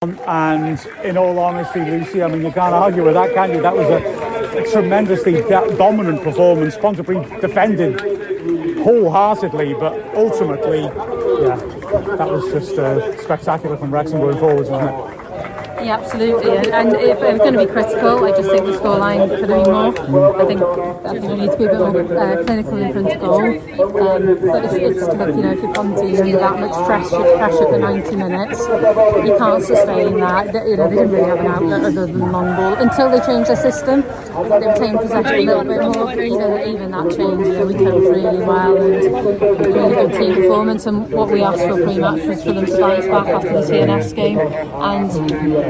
And in all honesty, Lucy, I mean, you can't argue with that, can you? That was a tremendously dominant performance. Pontypridd defended wholeheartedly, but ultimately, yeah, that was just spectacular from Wrexham going forwards, wasn't it? Yeah, absolutely. And if it's going to be critical, I just think the scoreline could have been more. I think we need to be a bit more clinical in front of goal. But it's tough, you know, if you're Ponty under that much pressure for 90 minutes, you can't sustain that. You know, they didn't really have an outlet other than long ball until they changed their system. They retained possession a little bit more. Even that change, you know, we coped really well and really good team performance. And what we asked for pre-match was for them to bounce back after the TNS game.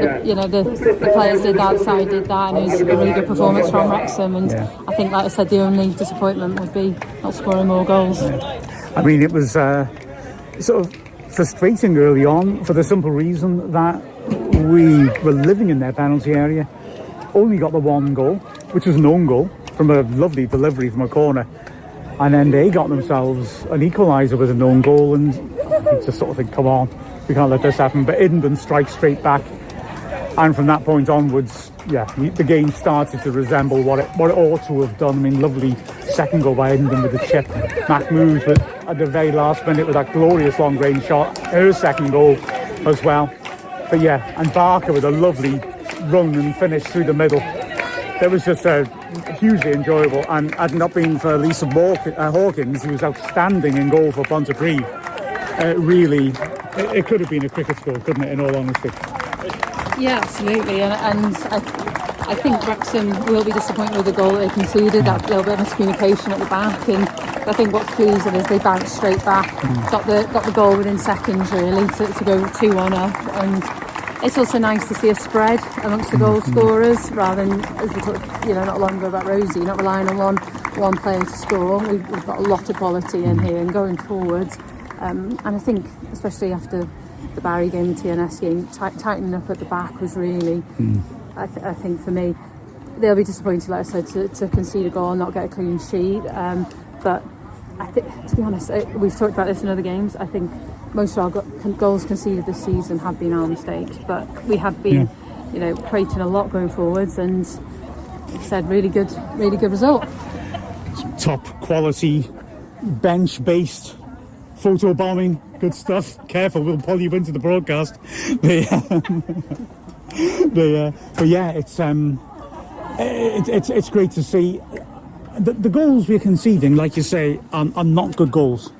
And you know, the players did that, the side did that, and it was a really good performance from Wrexham. And I think, like I said, the only disappointment would be not scoring more goals. I mean, it was sort of frustrating early on for the simple reason that we were living in their penalty area, only got the one goal, which was an own goal from a lovely delivery from a corner, and then they got themselves an equaliser with an own goal, and you just sort of think, come on, we can't let this happen. But Edinburgh strikes straight back. And from that point onwards, yeah, the game started to resemble what it ought to have done. I mean, lovely second goal by Edinburgh with the chip. Mahmood at the very last minute with that glorious long-range shot. Her second goal as well. But yeah, and Barker with a lovely run and finish through the middle. It was just hugely enjoyable. And had it not been for Lisa Hawkins, who was outstanding in goal for Pontypridd, really, it could have been a cricket score, couldn't it, in all honesty? Yeah, absolutely, and I think Wrexham will be disappointed with the goal they conceded. That little bit of miscommunication at the back, and I think what's pleasing is they bounced straight back, got the goal within seconds really to go 2-1 up, and it's also nice to see a spread amongst the goal scorers rather than, as we talked, you know, not long ago about Rosie, not relying on one player to score. We've got a lot of quality in here and going forwards, and I think especially after the Barry game, the TNS game, tightening up at the back was really, I think for me, they'll be disappointed, like I said, to concede a goal and not get a clean sheet. But I think, to be honest, we've talked about this in other games. I think most of our goals conceded this season have been our mistakes, but we have been, you know, creating a lot going forwards, and like I said, really good result. Top quality, bench-based photo bombing. Good stuff. Careful, we'll pull you into the broadcast. But yeah, it's great to see. The goals we're conceding, like you say, are not good goals.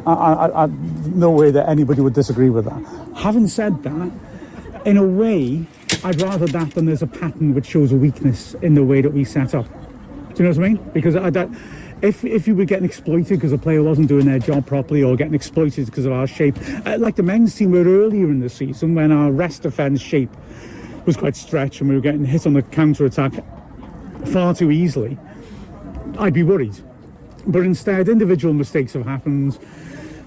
I no way that anybody would disagree with that. Having said that, in a way, I'd rather that than there's a pattern which shows a weakness in the way that we set up. Do you know what I mean? Because if you were getting exploited because a player wasn't doing their job properly, or getting exploited because of our shape, like the men's team were earlier in the season when our rest defence shape was quite stretched and we were getting hit on the counter-attack far too easily, I'd be worried. But instead, individual mistakes have happened.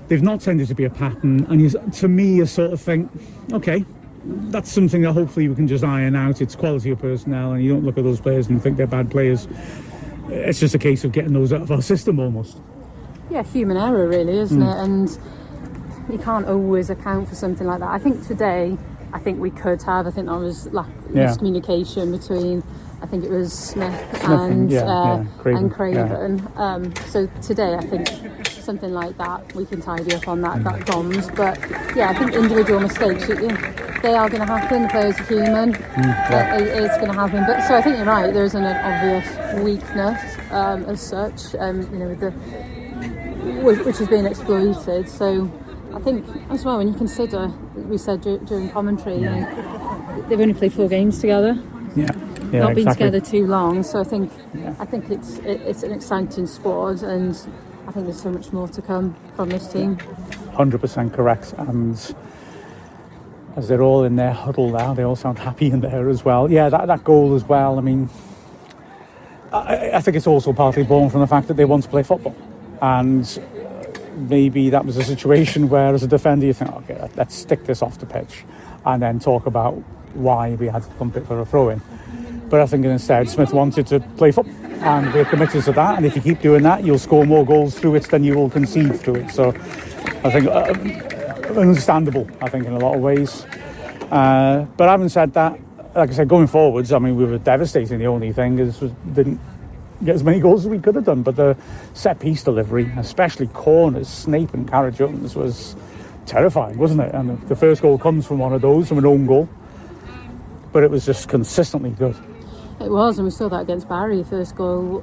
They've not tended to be a pattern, and to me, you sort of think, okay, that's something that hopefully we can just iron out. It's quality of personnel, and you don't look at those players and think they're bad players. It's just a case of getting those out of our system almost. Yeah, human error really, isn't it? And you can't always account for something like that. I think today, we could have. I think there was miscommunication between, I think it was Smith and Craven. Yeah. So today, I think something like that, we can tidy up on that bombs. But yeah, I think individual mistakes, they are going to happen. The players are human. It's going to happen. But so I think you're right. There isn't an obvious weakness as such, you know, which is being exploited. So I think as well, when you consider, we said during commentary, you know, they've only played 4 games together. Not been together too long. So I think it's an exciting squad, and I think there's so much more to come from this team. 100% correct. And as they're all in their huddle now, they all sound happy in there as well. Yeah, that goal as well. I mean, I think it's also partly born from the fact that they want to play football. And maybe that was a situation where, as a defender, you think, okay, let's stick this off the pitch and then talk about why we had to thump it for a throw-in. But I think instead, Smith wanted to play football, and we're committed to that. And if you keep doing that, you'll score more goals through it than you will concede through it. So I think understandable, I think, in a lot of ways. But having said that, like I said, going forwards, I mean, we were devastating. The only thing is we didn't get as many goals as we could have done. But the set-piece delivery, especially corners, Snape and Cara Jones, was terrifying, wasn't it? And the first goal comes from one of those, from an own goal. But it was just consistently good. It was, and we saw that against Barry, first goal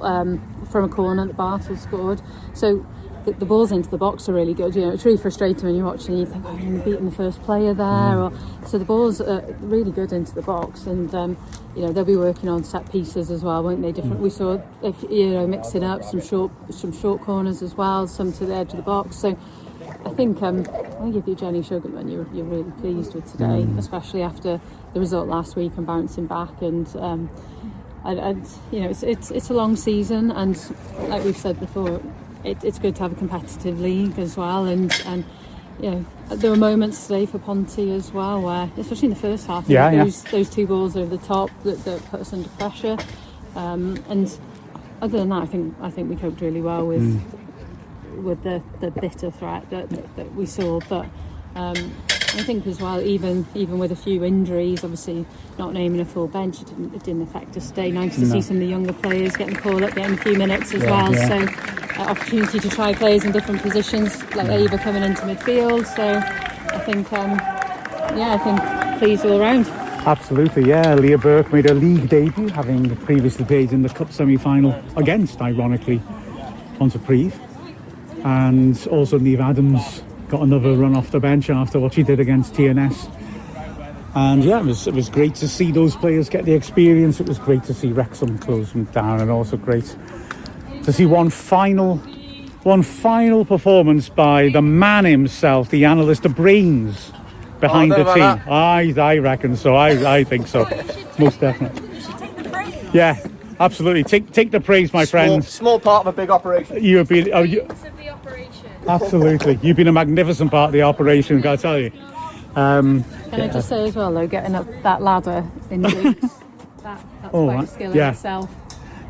from a corner that Bartle scored. So the balls into the box are really good. You know, it's really frustrating when you're watching and you think, oh, you're going to beat the first player there. So the balls are really good into the box, and you know, they'll be working on set pieces as well, won't they? Different. We saw, you know, mixing up some short corners as well, some to the edge of the box. So I think I give you Jenny Sugarman. You're really pleased with today, especially after the result last week and bouncing back. And you know, it's a long season, and like we've said before, it's good to have a competitive league as well. And you know, there were moments today for Ponty as well, where, especially in the first half, those two balls over the top that put us under pressure. And other than that, I think we coped really well with the bitter threat that we saw. But I think as well, even with a few injuries, obviously not naming a full bench, it didn't affect us today. Nice to see some of the younger players getting called up, getting a few minutes as well. Yeah. So opportunity to try players in different positions, like Ava coming into midfield. So I think, I think pleased all round. Absolutely, yeah. Leah Burke made her league debut, having previously played in the cup semi-final against, ironically, Pontypridd. And also Neve Adams got another run off the bench after what she did against TNS. And yeah, it was great to see those players get the experience. It was great to see Wrexham close them down, and also great to see one final performance by the man himself, the analyst, the brains behind the team. I reckon so. I think so. Most definitely. Yeah, absolutely. Take the praise, my friend. Small part of a big operation. You've been absolutely. You've been a magnificent part of the operation, gotta tell you. Can I just say as well, though, getting up that ladder in boots, that's quite a skill in itself.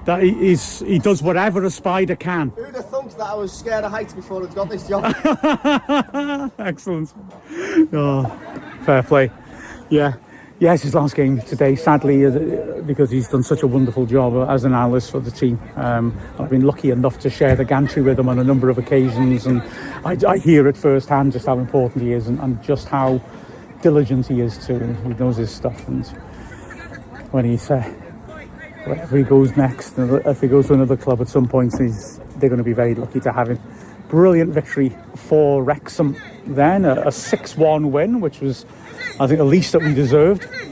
That he does whatever a spider can. Who'd have thought that I was scared of heights before I'd got this job? Excellent. Oh, fair play. Yeah. Yes, his last game today, sadly, because he's done such a wonderful job as an analyst for the team. I've been lucky enough to share the gantry with him on a number of occasions, and I hear it firsthand just how important he is, and just how diligent he is too. He knows his stuff, and when he's wherever he goes next, if he goes to another club at some point, they're going to be very lucky to have him. Brilliant victory for Wrexham then, a 6-1 win, which was, I think, the least that we deserved.